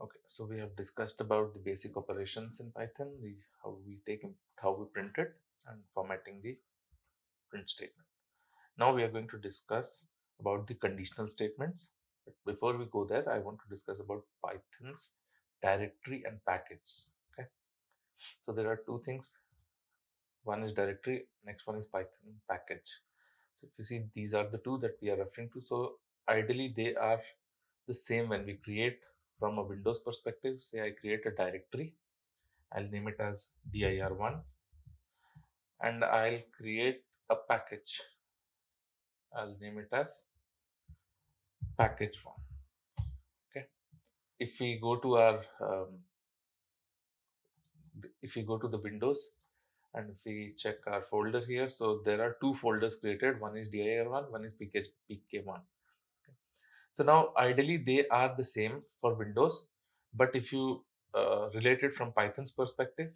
Okay, so we have discussed about the basic operations in Python, how we take input, how we print it, and formatting the print statement. Now we are going to discuss about the conditional statements. But before we go there, I want to discuss about Python's directory and package. Okay, so there are two things. One is directory, next one is Python package. So if you see, these are the two that we are referring to. So ideally, they are the same when we create from a Windows perspective. Say I create a directory, I'll name it as dir1, and I'll create a package. I'll name it as package1. Okay. If we go to our if we go to the Windows and if we check our folder here, so there are two folders created. One is dir1, one is pk1. So now ideally they are the same for Windows, but if you relate it from Python's perspective,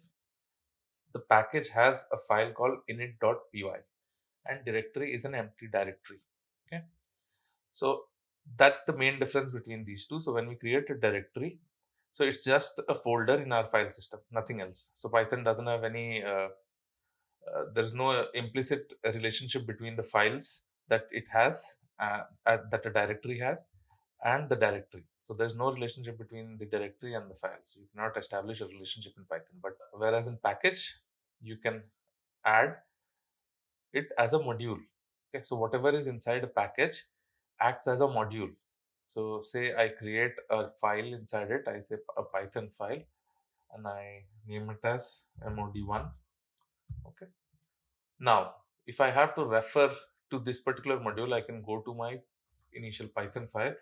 the package has a file called init.py and directory is an empty directory. Okay, so that's the main difference between these two. So when we create a directory, so it's just a folder in our file system, nothing else. So Python doesn't have any there's no implicit relationship between the files that it has that a directory has and the directory. So there's no relationship between the directory and the files. You cannot establish a relationship in Python. But whereas in package, you can add it as a module. Okay, so whatever is inside a package acts as a module. So say I create a file inside it, I say a Python file, and I name it as mod1. Okay. Now, if I have to refer to this particular module, I can go to my initial Python file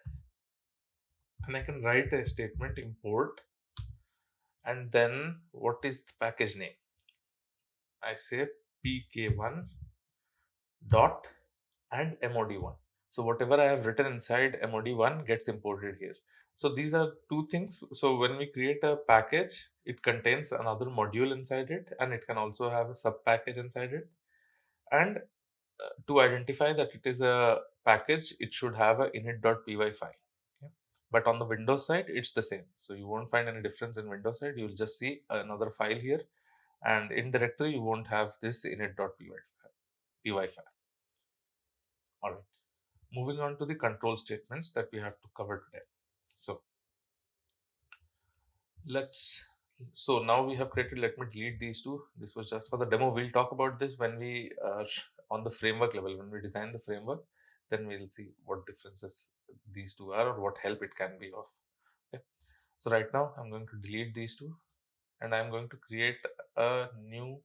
and I can write a statement import, and then what is the package name? I say pk1 dot and mod1. So whatever I have written inside mod1 gets imported here. So these are two things. So when we create a package, it contains another module inside it, and it can also have a sub package inside it. And to identify that it is a package, it should have a init.py file. Okay. But on the Windows side, it's the same. So you won't find any difference in Windows side. You'll just see another file here, and in directory you won't have this init.py file. All right. Moving on to the control statements that we have to cover today. So now we have created, let me delete these two. This was just for the demo. We'll talk about this when we on the framework level, when we design the framework, then we'll see what differences these two are or what help it can be of. Okay. So right now I'm going to delete these two and I'm going to create a new,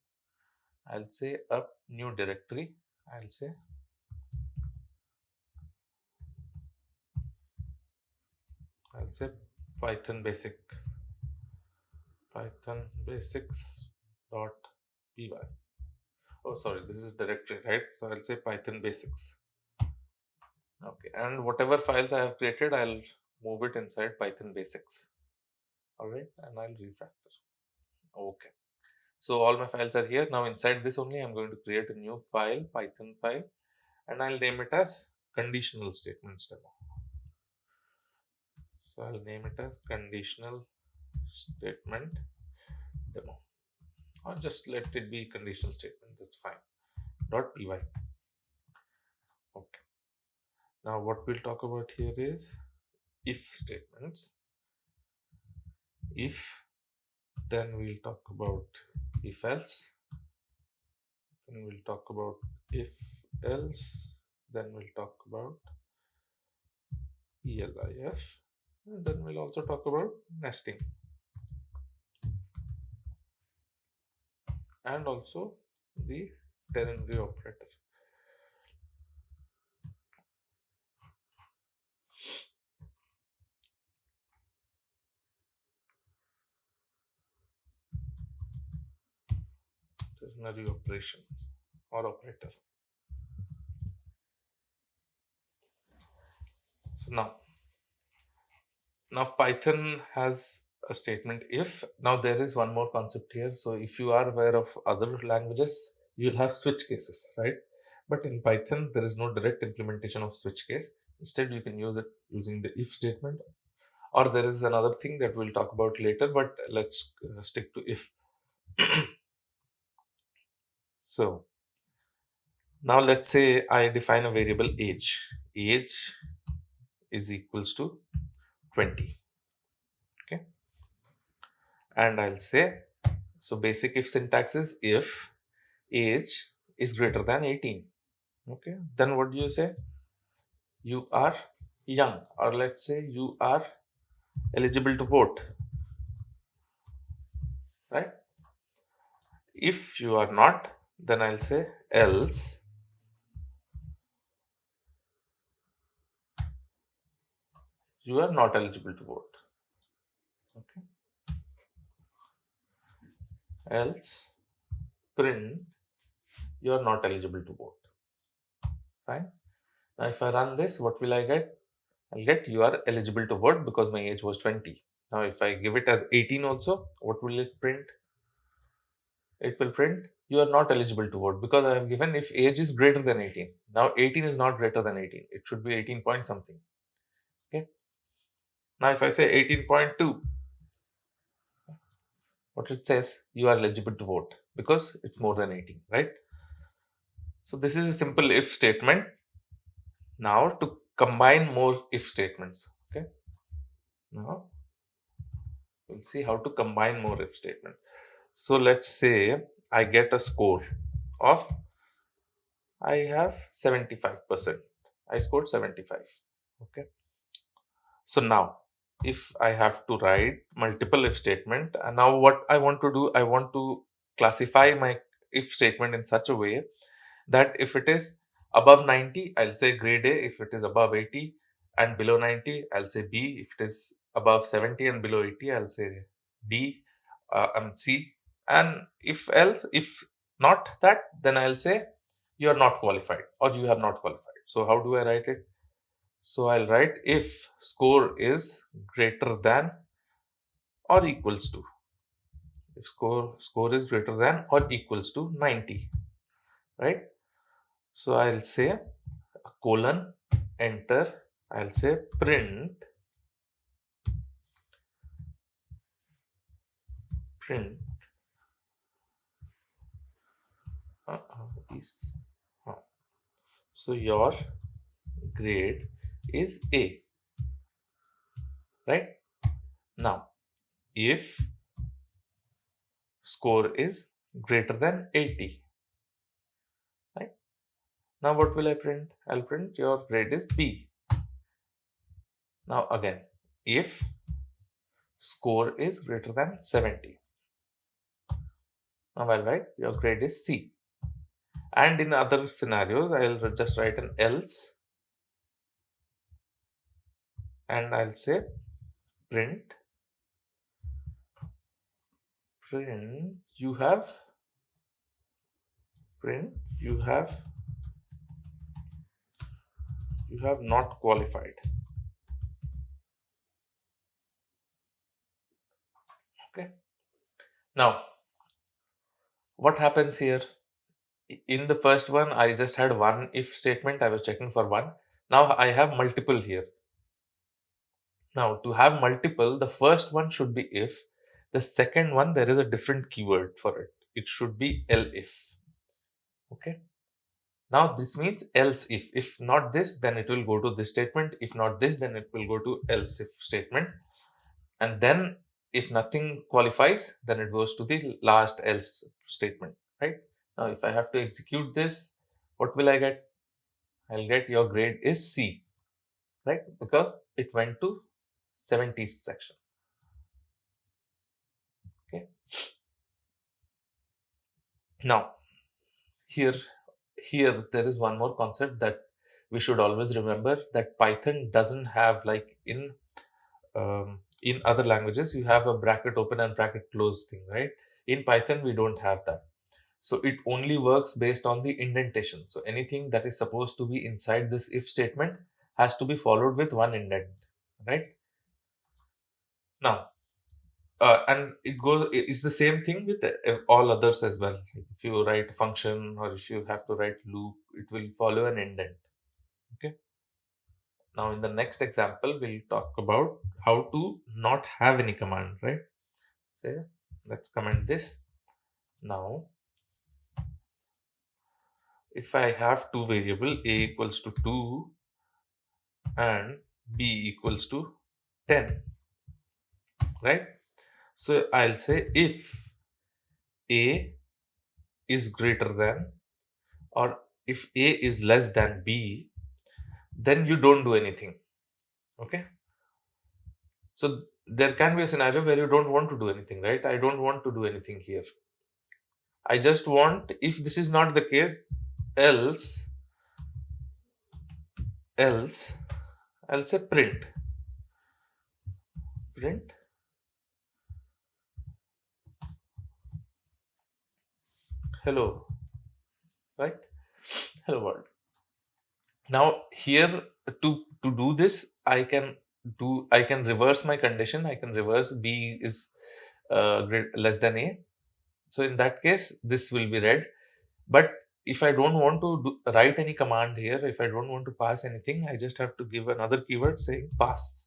I'll say a new directory. I'll say Python basics dot py. Oh, sorry, this is directory, right? So I'll say Python basics. Okay, and whatever files I have created, I'll move it inside Python basics. All right, and I'll refactor. Okay, so all my files are here. Now inside this only, I'm going to create a new file, Python file, and I'll name it as conditional statements demo. So I'll name it as conditional statement demo, or just let it be conditional statement. That's fine. .py. Okay. Now what we'll talk about here is if statements. If, then we'll talk about if else, then we'll talk about if else, then we'll talk about elif, and then we'll also talk about nesting and also the ternary operator. Ternary operations or operator. So now Python has a statement if. Now there is one more concept here. So if you are aware of other languages, you'll have switch cases, right? But in Python, there is no direct implementation of switch case. Instead, you can use it using the if statement Or there is another thing that we'll talk about later, but let's stick to if. So now let's say I define a variable age. Age is equals to 20. Okay. And I'll say, so basic if syntax is if age is greater than 18. Okay. Then what do you say? You are young, or let's say you are eligible to vote, right? If you are not, then I'll say else you are not eligible to vote. Okay. Else print you are not eligible to vote. Fine. Now if I run this, what will I get? I'll get you are eligible to vote because my age was 20. Now if I give it as 18 also, what will it print? It will print you are not eligible to vote because I have given if age is greater than 18. Now 18 is not greater than 18. It should be 18 point something. Okay. Now if I say 18.2, what it says, you are eligible to vote because it's more than 18, right? So this is a simple if statement. Now to combine more if statements. Okay. Now we'll see how to combine more if statements. So let's say I get a score of, I have 75%. I scored 75. Okay. So now if I have to write multiple if statement, and now what I want to do, I want to classify my if statement in such a way that if it is above 90, I'll say grade A. If it is above 80 and below 90, I'll say B. If it is above 70 and below 80, I'll say D and C. And if else, if not that, then I'll say you are not qualified or you have not qualified. So how do I write it? So I'll write if score is greater than or equals to, if score is greater than or equals to 90, right? So I'll say colon, enter, I'll say print is so your grade is A, right? Now if score is greater than 80, right? Now what will I print? I'll print your grade is B. Now again, if score is greater than 70, now I'll write your grade is C. And in other scenarios, I'll just write an else and I'll say print you have not qualified. Okay. Now what happens here? In the first one, I just had one if statement. I was checking for one. Now I have multiple here. Now to have multiple, the first one should be if. The second one, there is a different keyword for it. It should be elif. Okay. Now this means else if. If not this, then it will go to this statement. If not this, then it will go to else if statement. And then if nothing qualifies, then it goes to the last else statement, right? Now if I have to execute this, what will I get? I'll get your grade is C, right? Because it went to 70s section. Okay. Now here there is one more concept that we should always remember, that Python doesn't have, like in other languages you have a bracket open and bracket close thing, right? In Python we don't have that. So it only works based on the indentation. So anything that is supposed to be inside this if statement has to be followed with one indent, right? Now and it's the same thing with all others as well. If you write function or if you have to write loop, it will follow an indent. Okay. Now in the next example, we'll talk about how to not have any command, right? Say, let's comment this. Now, if I have two variable a equals to 2 and b equals to 10, right? So I'll say if a is greater than, or if a is less than b, then you don't do anything. Okay, so there can be a scenario where you don't want to do anything, right? I don't want to do anything here. I just want, if this is not the case, else I'll say print hello, right? Hello world. Now here, to do this, I can reverse my condition. I can reverse b is less than a. So in that case, this will be red. But if I don't want to write any command here, if I don't want to pass anything, I just have to give another keyword saying pass.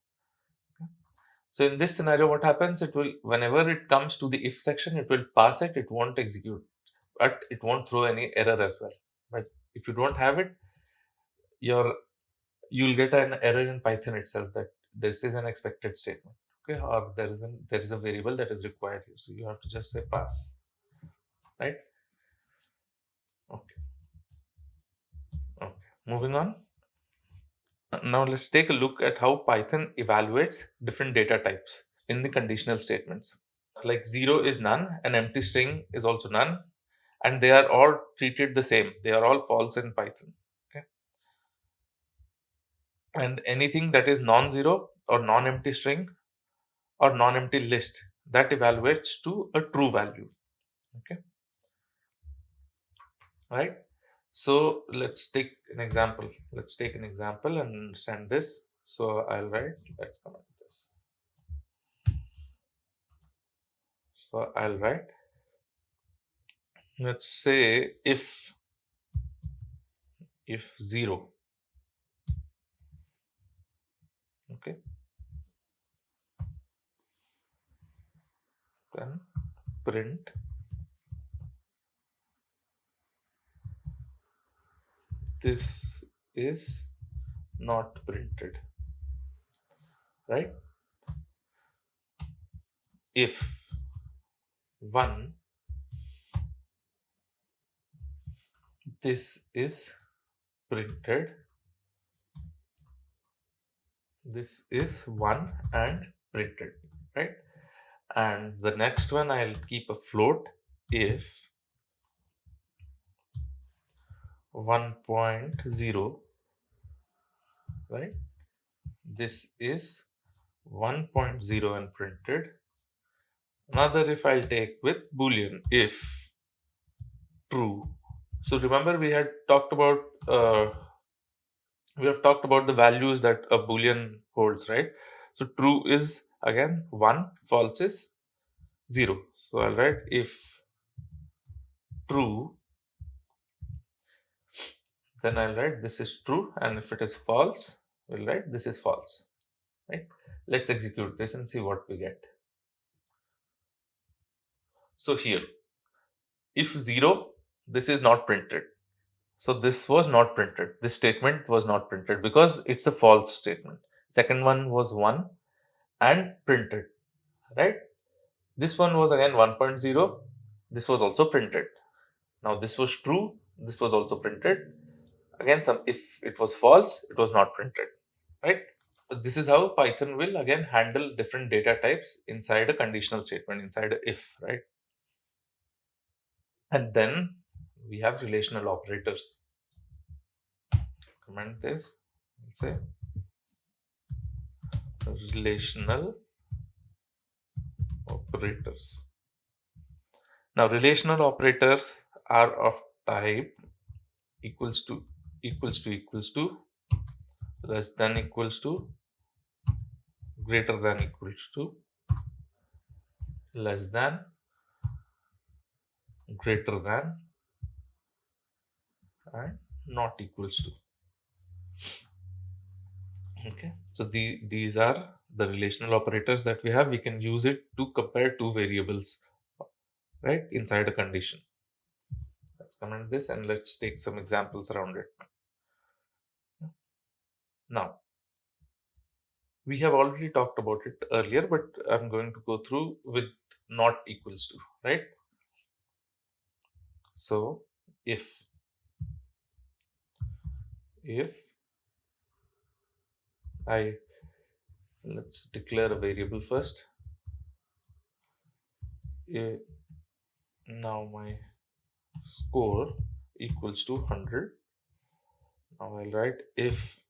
So in this scenario, what happens? It will, whenever it comes to the if section, it will pass it. It won't execute, but it won't throw any error as well. But if you don't have it, you'll get an error in Python itself that this is an expected statement. Okay, or there is a variable that is required here. So you have to just say pass, right? Okay. Okay. Moving on. Now let's take a look at how Python evaluates different data types in the conditional statements. Like 0 is none, an empty string is also none, and they are all treated the same. They are all false in Python. Okay. And anything that is non-zero or non-empty string or non-empty list, that evaluates to a true value. Okay. Right. So let's take an example. Let's take an example and understand this. So I'll write, let's comment this. So I'll write, let's say if 0, okay, then print this is not printed, right? If 1, this is printed, this is 1 and printed, right? And the next one, I'll keep a float if 1.0, right? This is 1.0 and printed. Another if I'll take with boolean if true. So remember we have talked about the values that a boolean holds, right? So true is again 1, false is 0. So I'll write if true, then I'll write this is true, and if it is false, we'll write this is false, right? Let's execute this and see what we get. So here, if 0, this is not printed. So this was not printed. This statement was not printed because it's a false statement. Second one was 1 and printed, right? This one was again 1.0. This was also printed. Now this was true. This was also printed. Again, if it was false, it was not printed, right? This is how Python will again handle different data types inside a conditional statement, inside a if, right? And then we have relational operators. Comment this, let's say relational operators. Now relational operators are of type equals to, less than equals to, greater than equals to, less than, greater than, and not equals to. Okay, so these are the relational operators that we have. We can use it to compare two variables, right, inside a condition. Let's comment this and let's take some examples around it. Now, we have already talked about it earlier, but I'm going to go through with not equals to, right? So if I let's declare a variable first. Now my score equals to 100. Now I'll write if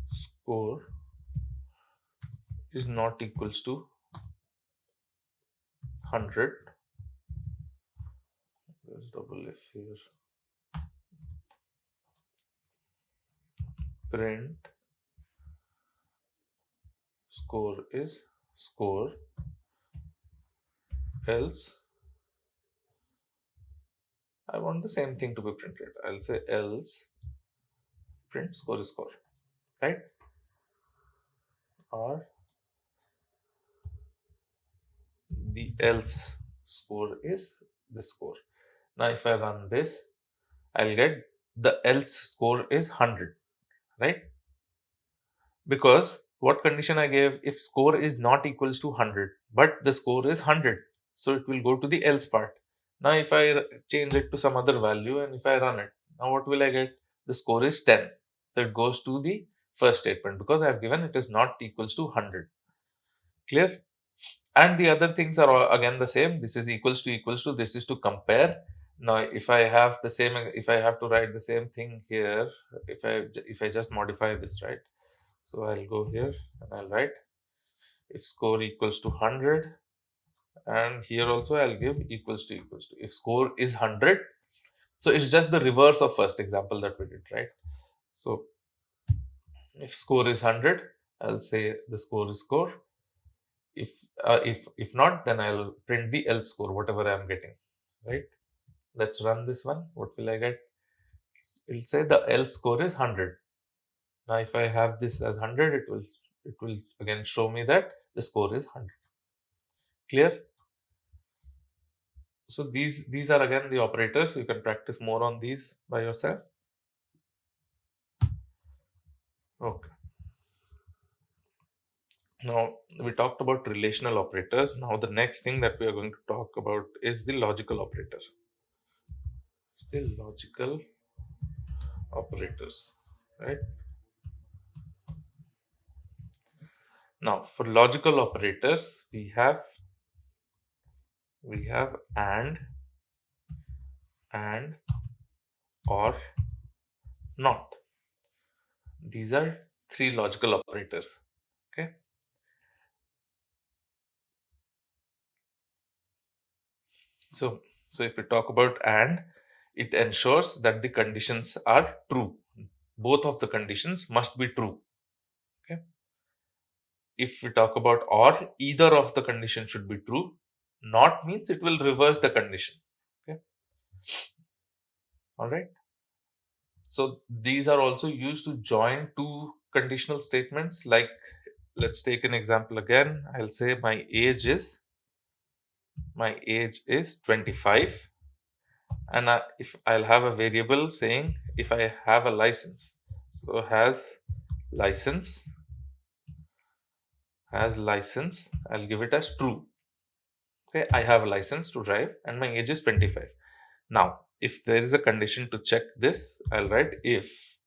score is not equals to 100. There's double if here. Print score is score, else I want the same thing to be printed. I'll say else print score is score, right? Or the else score is the score. Now if I run this, I'll get the else score is 100, right? Because what condition I gave, if score is not equals to 100 but the score is 100, so it will go to the else part. Now if I change it to some other value and if I run it, now what will I get? The score is 10, so it goes to the first statement because I have given it is not equals to 100. Clear? And the other things are all again the same. This is equals to, this is to compare. Now if I have the same, if I have to write the same thing here, if I just modify this, right? So I'll go here and I'll write if score equals to 100, and here also I'll give equals to. If score is 100, so it's just the reverse of first example that we did, right? So if score is 100, I'll say the score is score. If not, then I'll print the else score, whatever I'm getting, right? Let's run this one. What will I get? It'll say the else score is 100. Now if I have this as 100, it will again show me that the score is 100. Clear? So these are again the operators. You can practice more on these by yourself. Okay. Now we talked about relational operators. Now the next thing that we are going to talk about is the logical operator. Still logical operators, right? Now for logical operators, we have and, or, not. These are three logical operators. Okay. So if we talk about and, it ensures that the conditions are true. Both of the conditions must be true. Okay. If we talk about or, either of the condition should be true. Not means it will reverse the condition. Okay. All right. So these are also used to join two conditional statements. Like, let's take an example again. I'll say my age is 25, and if I'll have a variable saying if I have a license. So has license, I'll give it as true. Okay, I have a license to drive and my age is 25. Now, if there is a condition to check this, I'll write if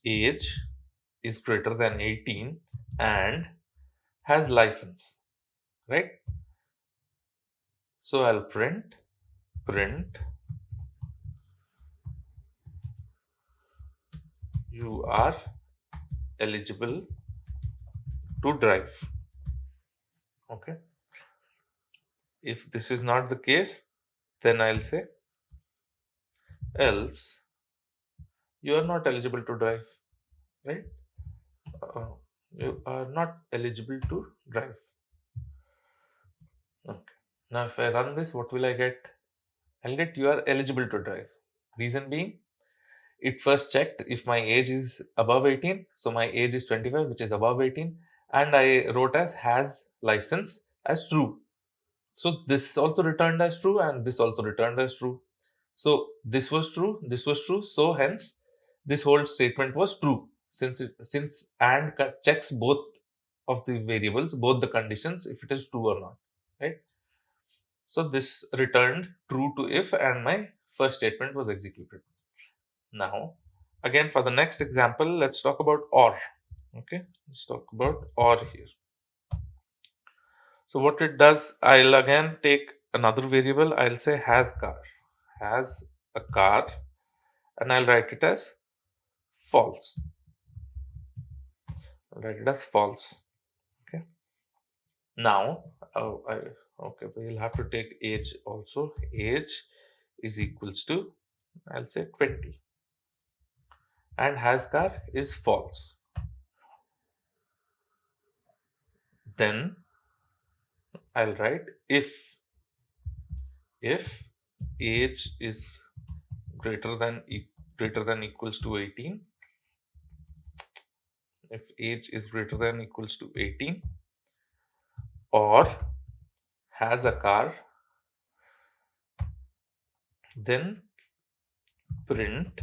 age is greater than 18 and has license, right? So I'll print you are eligible to drive. Okay. If this is not the case, then I'll say else you are not eligible to drive, right? You are not eligible to drive. Okay. Now if I run this, what will I get? I'll get you are eligible to drive. Reason being, it first checked if my age is above 18. So my age is 25, which is above 18. And I wrote as has license as true. So this also returned as true and this also returned as true. So this was true, this was true. So hence this whole statement was true since and checks both of the variables, both the conditions, if it is true or not, right? So this returned true to if and my first statement was executed. Now, again for the next example, let's talk about OR. Okay, let's talk about OR here. So what it does, I'll again take another variable. I'll say has a car, and I'll write it as false. I'll write it as false. Okay. Now, okay, we'll have to take age also. Age is equals to, I'll say 20, and has car is false. Then I'll write if age is greater than equals to 18, if age is greater than equals to 18, or has a car, then print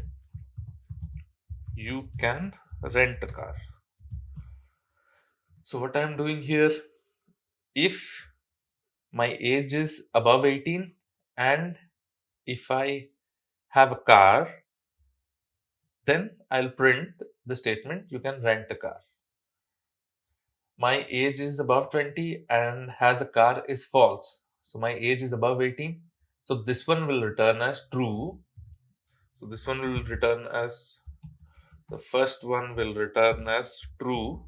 you can rent a car. So what I'm doing here, if my age is above 18 and if I have a car, then I'll print the statement you can rent a car. My age is above 20 and has a car is false. So my age is above 18. So this one will return as true. So this one will return as, the first one will return as true,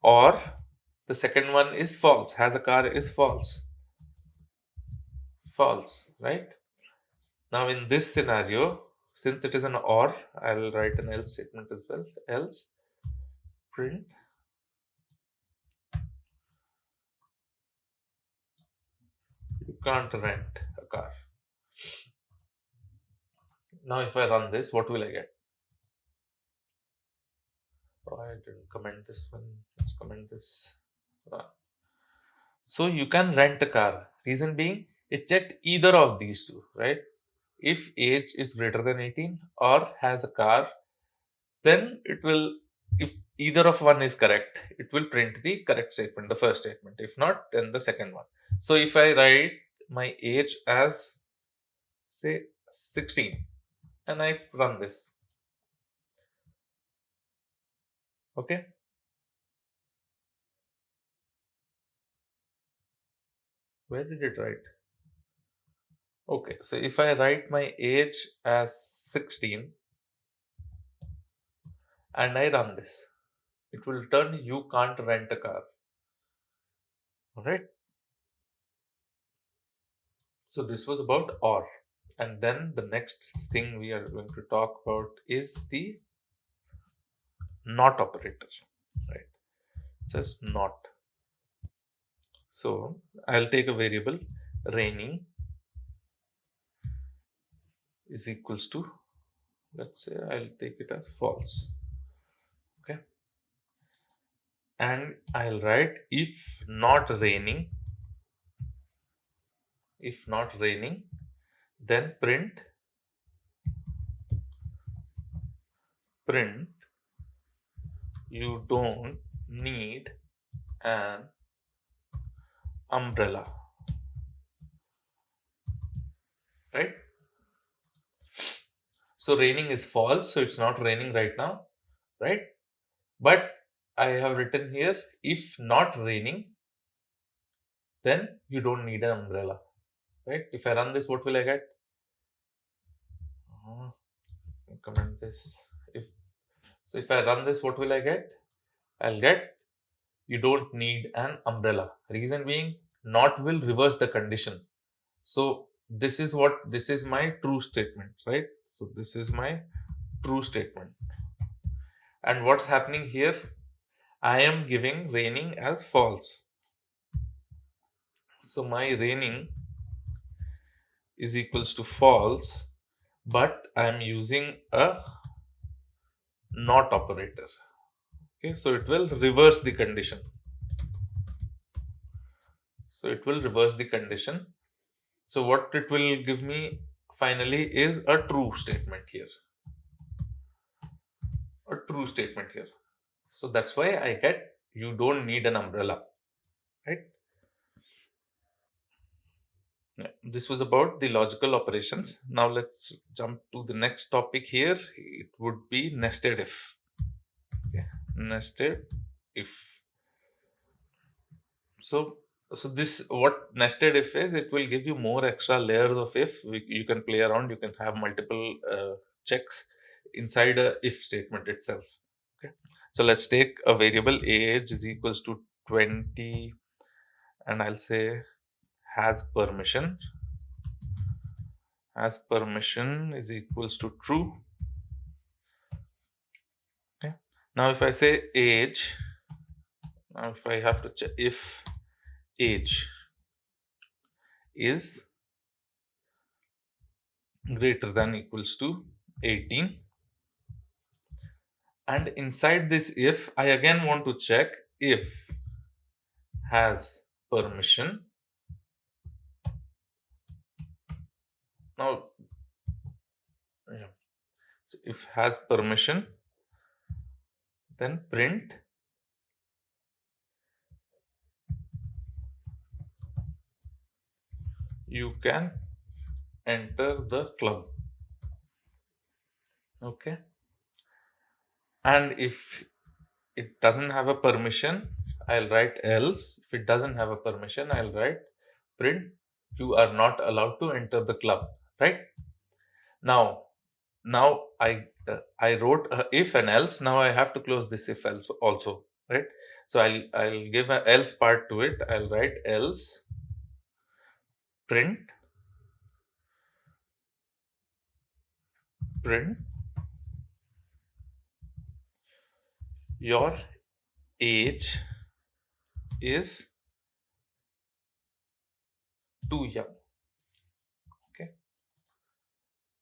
or the second one is false, has a car is false. False, right? Now in this scenario, since it is an OR, I'll write an else statement as well. Else print you can't rent a car. Now if I run this, what will I get? Oh, I didn't comment this one. Let's comment this. So you can rent a car. Reason being, it checked either of these two, right? If age is greater than 18 or has a car, then it will, if either of one is correct, it will print the correct statement, the first statement. If not, then the second one. So if I write my age as, say, 16 and I run this, okay, where did it write? Okay, so if I write my age as 16 and I run this, it will return you can't rent a car. Alright. So this was about OR. And then the next thing we are going to talk about is the not operator. Right. It says not. So I'll take a variable raining is equals to, let's say I'll take it as false. Okay. And I'll write if not raining, then print you don't need an umbrella, right? So raining is false, so it's not raining right now, right? But I have written here, if not raining, then you don't need an umbrella, right? If I run this, what will I get? Comment this. If I run this, what will I get? I'll get you don't need an umbrella. Reason being, not will reverse the condition. So this is my true statement, right? So this is my true statement. And what's happening here? I am giving raining as false. So my raining is equals to false, but I'm using a not operator. Okay, so it will reverse the condition. So it will reverse the condition. So what it will give me finally is a true statement here. A true statement here. So that's why I get you don't need an umbrella, right? Yeah. This was about the logical operations. Now let's jump to the next topic here. It would be nested if. Okay. Nested if. So this what nested if is, it will give you more extra layers of if. You can play around, you can have multiple checks inside a if statement itself. Okay. So let's take a variable age is equals to 20, and I'll say has permission is equals to true. Okay. Now if I say age, now if I have to check if age is greater than equals to 18, and inside this if I again want to check if has permission. Now yeah. So if has permission, then print you can enter the club. Okay. And if it doesn't have a permission, I'll write else. If it doesn't have a permission, I'll write print you are not allowed to enter the club, right? Now I wrote a if and else. Now I have to close this if else also, right? So I'll give an else part to it. I'll write else print your age is too young. Okay.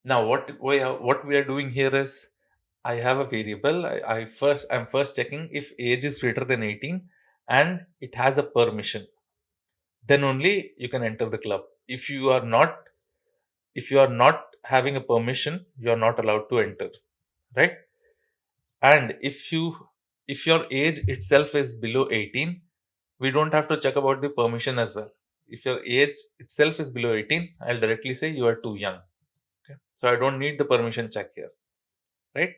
Now what we are doing here is I have a variable. I'm first checking if age is greater than 18 and it has a permission. Then only you can enter the club. If you are not having a permission, you are not allowed to enter, right? And if your age itself is below 18, we don't have to check about the permission as well. If your age itself is below 18, I'll directly say you are too young. Okay. So I don't need the permission check here, right?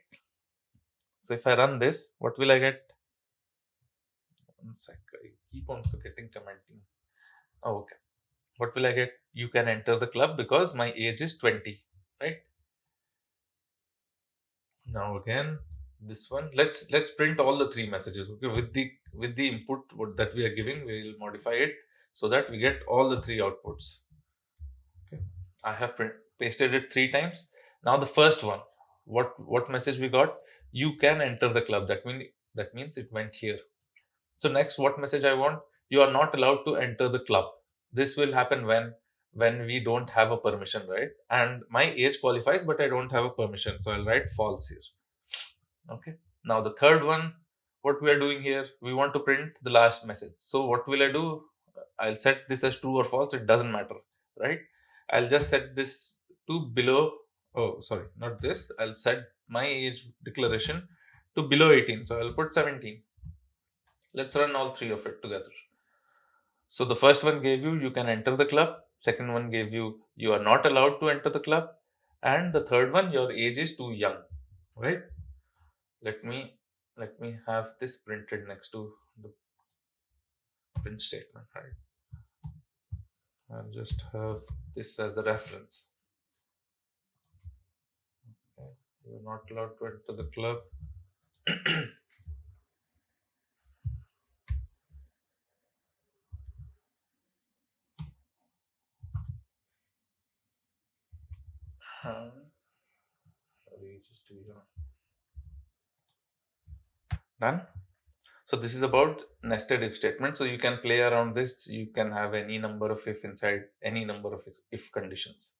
So if I run this, what will I get? One sec, I keep on forgetting commenting. Oh, okay. What will I get? You can enter the club because my age is 20, right? Now again, this one. Let's print all the three messages. Okay, with the input that we are giving, we will modify it so that we get all the three outputs. Okay, I have pasted it 3 times. Now the first one, what message we got? You can enter the club. That means it went here. So next, what message I want? You are not allowed to enter the club. This will happen when we don't have a permission, right? And my age qualifies, but I don't have a permission. So I'll write false here. Okay. Now the third one, what we are doing here, we want to print the last message. So what will I do? I'll set this as true or false. It doesn't matter, right? I'll just set this to below. Oh, sorry, not this. I'll set my age declaration to below 18. So I'll put 17. Let's run all three of it together. So the first one gave you can enter the club. Second one gave you are not allowed to enter the club. And the third one, your age is too young, right? Let me have this printed next to the print statement, right? I'll just have this as a reference. Okay. You're not allowed to enter the club. Age is too young. Done. So this is about nested if statement. So you can play around this. You can have any number of if inside any number of if conditions.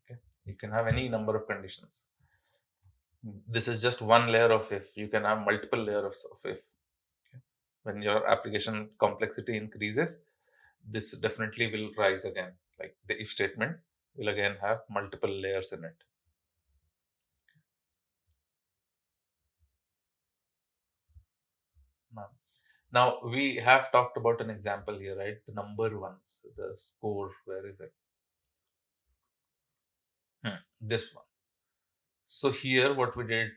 Okay. You can have any number of conditions. This is just one layer of if. You can have multiple layers of if. Okay. When your application complexity increases, this definitely will rise again. Like the if statement will again have multiple layers in it. Now we have talked about an example here, right? The number one, so the score, where is it? This one. So here what we did,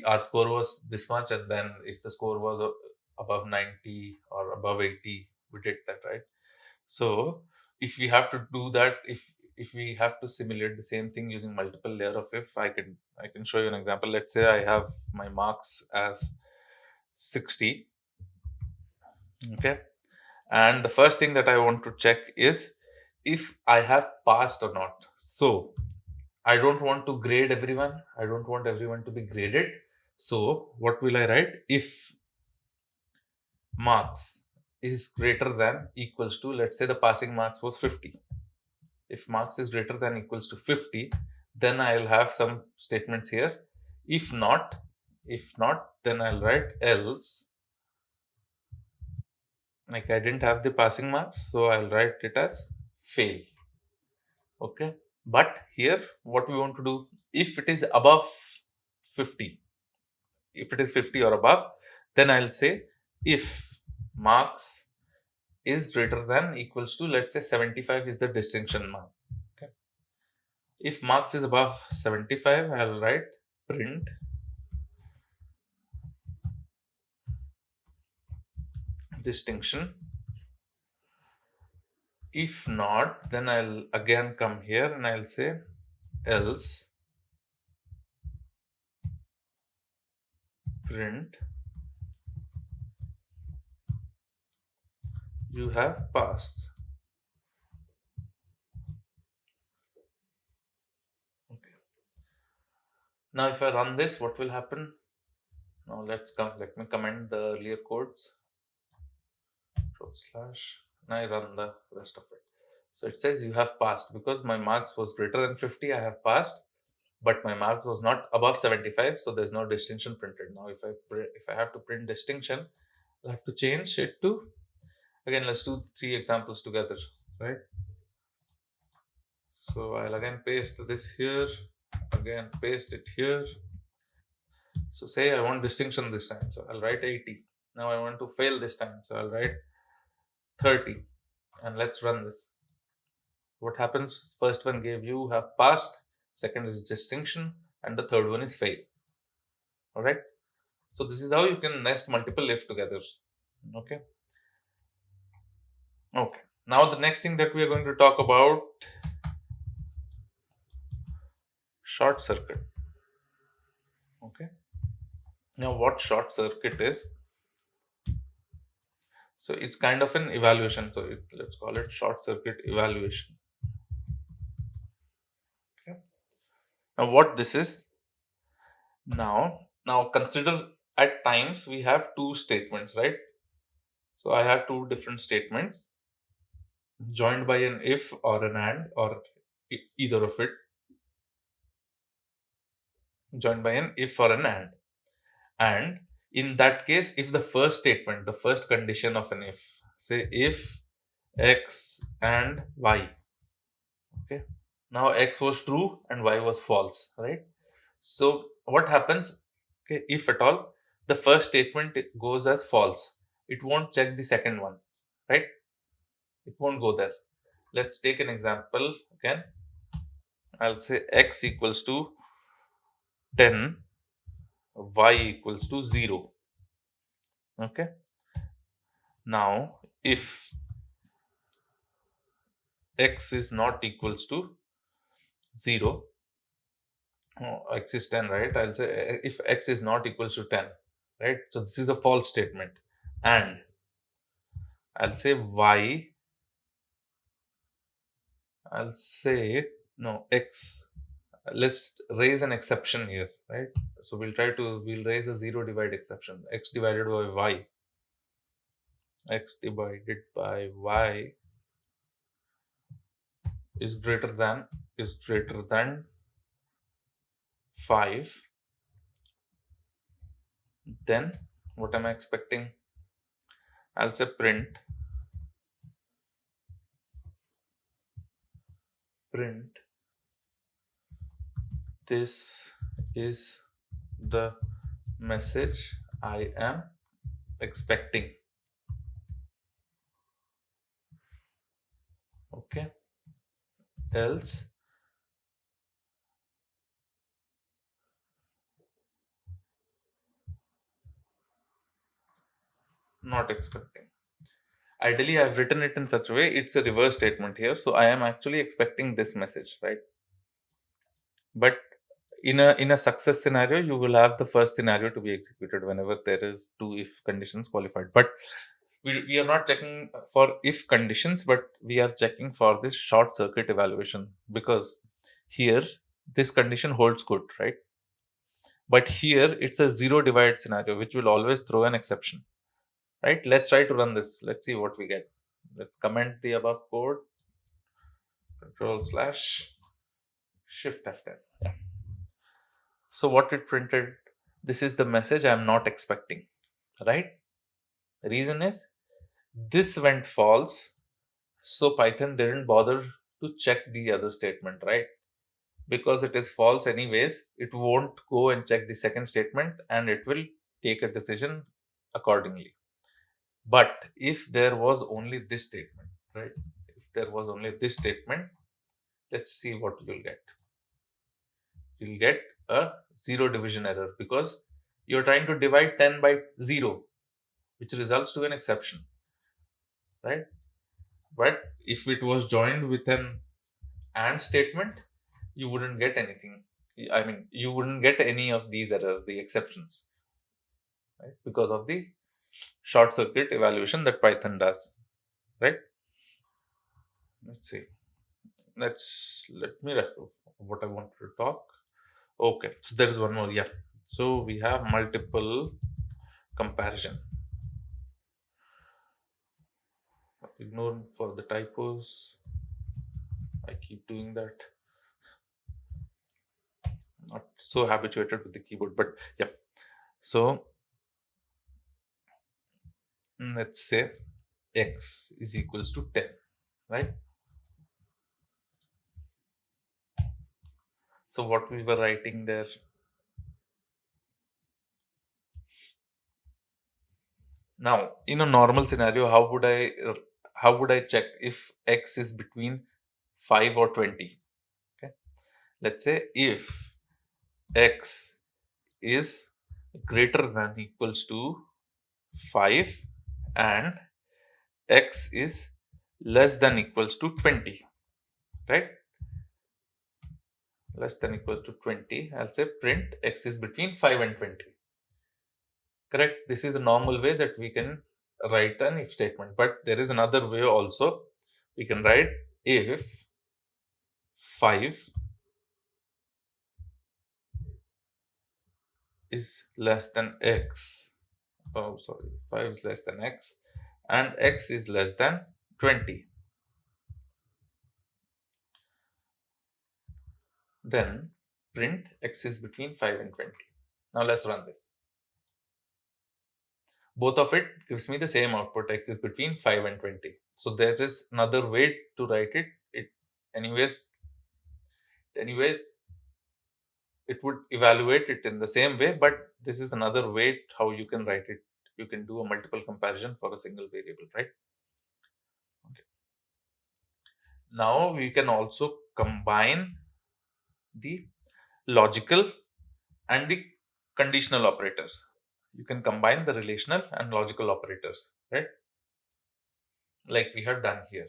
our score was this much, and then if the score was above 90 or above 80, we did that, right? So if we have to do that, if we have to simulate the same thing using multiple layer of if, I can show you an example. Let's say I have my marks as 60. Okay. And the first thing that I want to check is if I have passed or not. So I don't want to grade everyone. I don't want everyone to be graded. So what will I write? If marks is greater than equals to, let's say the passing marks was 50. If marks is greater than equals to 50, then I'll have some statements here. If not, then I'll write else. Like I didn't have the passing marks, so I'll write it as fail. Okay. But here, what we want to do, if it is above 50, if it is 50 or above, then I'll say if marks is greater than equals to, let's say 75 is the distinction mark. Okay. If marks is above 75, I'll write print distinction. If not, then I'll again come here and I'll say else print you have passed. Okay. Now if I run this, what will happen? Now let me comment the earlier codes. / and I run the rest of it. So it says you have passed because my marks was greater than 50. I have passed, but my marks was not above 75. So there's no distinction printed. Now if I have to print distinction, I have to change it to, again, let's do 3 examples together, right? So I'll again paste this here, again paste it here. So say I want distinction this time, so I'll write 80. Now I want to fail this time, so I'll write 30. And let's run this. What happens? First one gave you have passed, second is distinction, and the third one is fail. All right. So this is how you can nest multiple if together. Okay. Okay. Now the next thing that we are going to talk about, short circuit. Okay. Now what short circuit is? So it's kind of an evaluation. So let's call it short circuit evaluation. Okay. Now what this is? Now consider at times we have 2 statements, right? So I have 2 different statements joined by an if or an and or either of it, joined by an if or an and in that case, if the first statement, the first condition of an if, say if x and y, okay, now x was true and y was false, right? So what happens, okay, if at all the first statement goes as false, it won't check the second one, right? It won't go there. Let's take an example again. I'll say x equals to 10, y equals to 0. Okay. Now, if x is not equals to 0, x is 10, right? I'll say if x is not equals to 10, right? So this is a false statement. And I'll say y, I'll say no, x. Let's raise an exception here, right? So we'll raise a 0 divide exception. X divided by y. X divided by y is greater than 5. Then what am I expecting? I'll say print this is the message I am expecting. Okay, else not expecting. Ideally, I've written it in such a way it's a reverse statement here, so I am actually expecting this message, right? But in a success scenario, you will have the first scenario to be executed whenever there is two if conditions qualified. But we are not checking for if conditions, but we are checking for this short circuit evaluation, because here this condition holds good, right? But here it's a zero divide scenario, which will always throw an exception, right? Let's try to run this. Let's see what we get. Let's comment the above code. Control/Shift F10. Yeah. So what it printed, this is the message I'm not expecting, right? The reason is this went false, so Python didn't bother to check the other statement, right? Because it is false anyways, it won't go and check the second statement and it will take a decision accordingly. But if there was only this statement, right? If there was only this statement, let's see what you'll get. You'll get a zero division error because you're trying to divide 10 by 0, which results to an exception, right? But if it was joined with an AND statement, you wouldn't get anything. I mean, you wouldn't get any of these errors, the exceptions, right? Because of the short circuit evaluation that Python does, right? Let's see. Let me refer what I wanted to talk. Okay, so there is one more. Yeah. So we have multiple comparison. Ignore for the typos. I keep doing that. Not so habituated with the keyboard, but yeah. So let's say x is equals to 10, right? So what we were writing there, now in a normal scenario, how would I check if x is between 5 or 20? Okay, let's say if x is greater than equals to 5 and x is less than equals to 20, right? Less than equals to 20, I'll say print x is between 5 and 20. Correct? This is a normal way that we can write an if statement, but there is another way also. We can write if 5 is less than x. Oh, sorry, 5 is less than x and x is less than 20. Then print x is between 5 and 20. Now let's run this. Both of it gives me the same output, x is between 5 and 20. So there is another way to write it. Anyway, it would evaluate it in the same way, but this is another way how you can write it. You can do a multiple comparison for a single variable, right? Okay. Now we can also combine the logical and the conditional operators. You can combine the relational and logical operators, right? Like we have done here.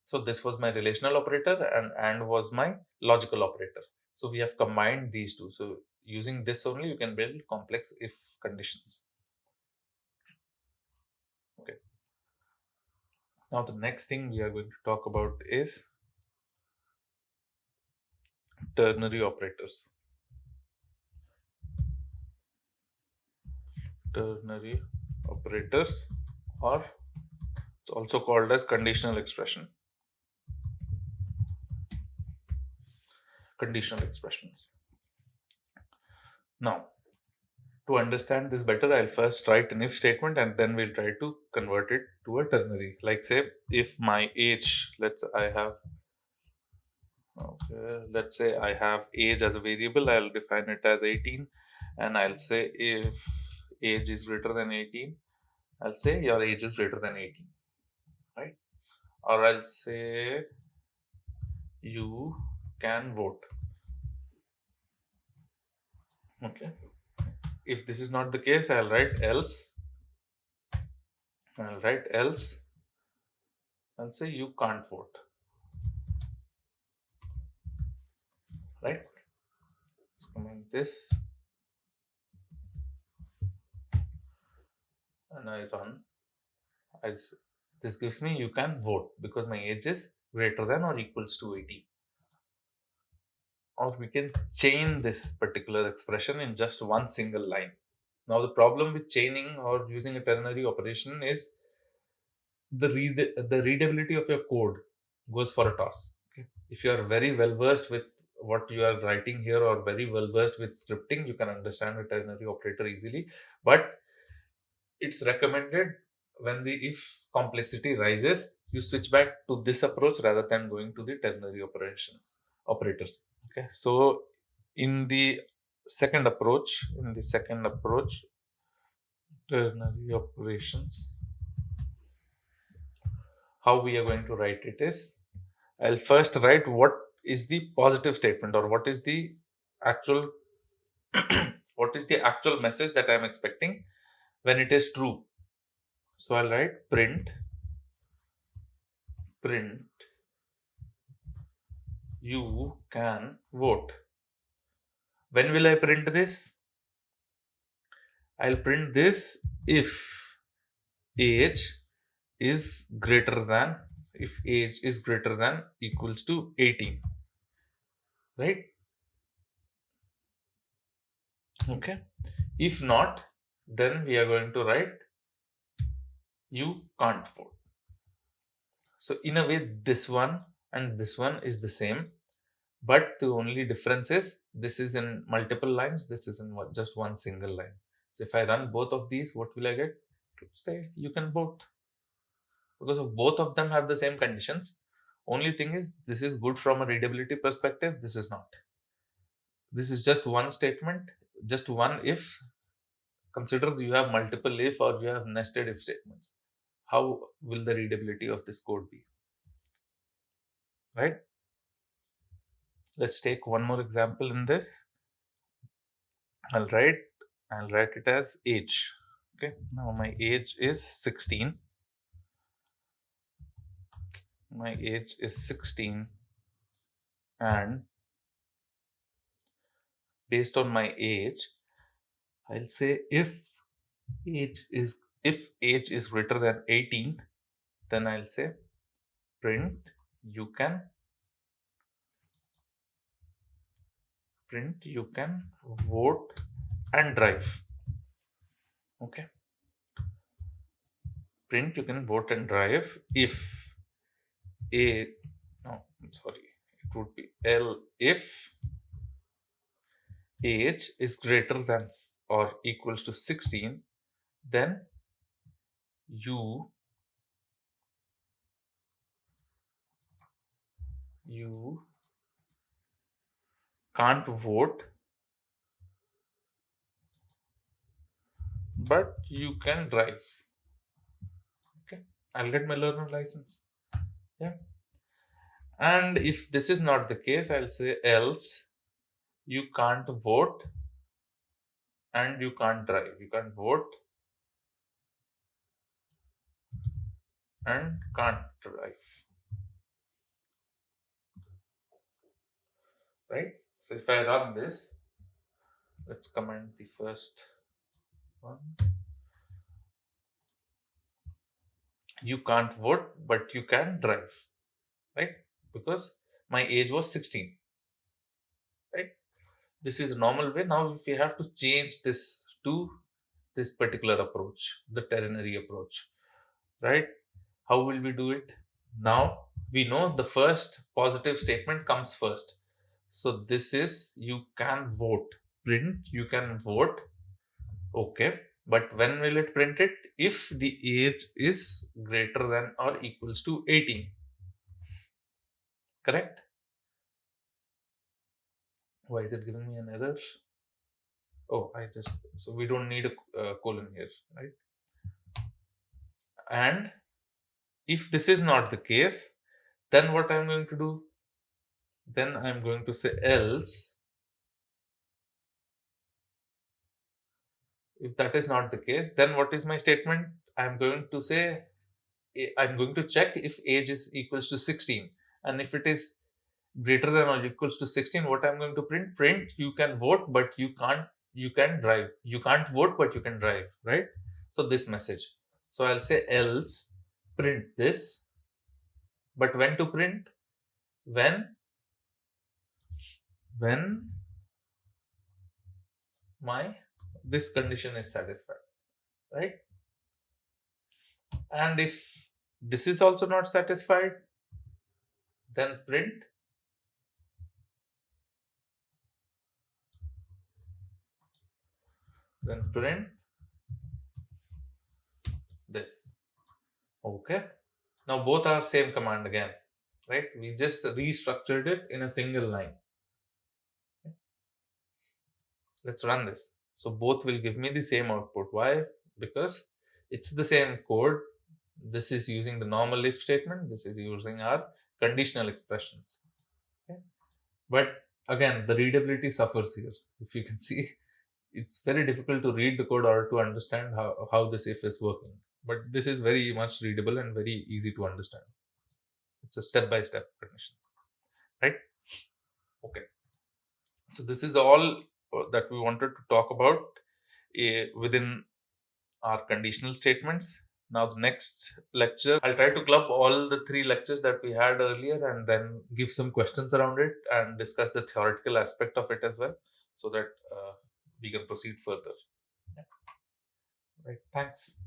So this was my relational operator and was my logical operator. So we have combined these two. So using this only, you can build complex if conditions. Okay. Now the next thing we are going to talk about is ternary operators. Ternary operators, or it's also called as conditional expression. Conditional expressions. Now, to understand this better, I'll first write an if statement and then we'll try to convert it to a ternary. Like say, if my age, let's say I have age as a variable, I'll define it as 18, and I'll say if age is greater than 18, I'll say your age is greater than 18, right? Or I'll say you can vote. Okay. If this is not the case, I'll write else. I'll say you can't vote. Right? Let's comment this. And I run. This gives me you can vote because my age is greater than or equals to 80. Or we can chain this particular expression in just one single line. Now the problem with chaining or using a ternary operation is the readability of your code goes for a toss. Okay. If you are very well versed with what you are writing here or very well versed with scripting, you can understand a ternary operator easily. But it's recommended when the if complexity rises, you switch back to this approach rather than going to the ternary operators. Okay, so in the second approach, ternary operations, how we are going to write it is, I'll first write what is the positive statement or what is the actual message that I'm expecting when it is true. So I'll write print you can vote. When will I print this? I'll print this if age is greater than equals to 18. Right? Okay. If not, then we are going to write you can't vote. So in a way, this one and this one is the same, but the only difference is this is in multiple lines, this is in just one single line. So if I run both of these, what will I get? Say you can vote. Because of both of them have the same conditions. Only thing is this is good from a readability perspective, this is not. This is just one statement, just one if. Consider you have multiple if or you have nested if statements. How will the readability of this code be? Right? Let's take one more example in this. I'll write it as age. Okay, now my age is 16. My age is 16, and based on my age, I'll say if age is greater than 18, then I'll say print you can vote and drive. Okay, print you can vote and drive if it would be if age is greater than or equals to 16, then you can't vote, but you can drive. Okay, I'll get my learner license. Yeah. And if this is not the case, I'll say else you can't vote and you can't drive. You can't vote and can't drive. Right? So if I run this, let's comment the first one. You can't vote, but you can drive. Right? Because my age was 16. Right? This is a normal way. Now, if you have to change this to this particular approach, the ternary approach, right? How will we do it? Now, we know the first positive statement comes first. So, this is you can vote. print you can vote. Okay, but when will it print it? If the age is greater than or equals to 18. Correct? Why is it giving me an error? Oh, so we don't need a colon here, right? And if this is not the case, then what I'm going to do? Then I'm going to say else. If that is not the case, then what is my statement? I'm going to say, I'm going to check if age is equals to 16. And if it is greater than or equals to 16, what I'm going to print? Print, you can vote, but you can drive. You can't vote, but you can drive, right? So this message. So I'll say else, print this. But when to print? When this condition is satisfied, right? And if this is also not satisfied, then print this. Okay, now both are same command again, right? We just restructured it in a single line. Let's run this. So both will give me the same output. Why? Because it's the same code. This is using the normal if statement. This is using our conditional expressions. Okay. But again, the readability suffers here. If you can see, it's very difficult to read the code or to understand how this if is working. But this is very much readable and very easy to understand. It's a step-by-step conditions, right? Okay. So this is all that we wanted to talk about within our conditional statements. Now the next lecture, I'll try to club all the 3 lectures that we had earlier and then give some questions around it and discuss the theoretical aspect of it as well, so that we can proceed further. Yeah. Right. Thanks.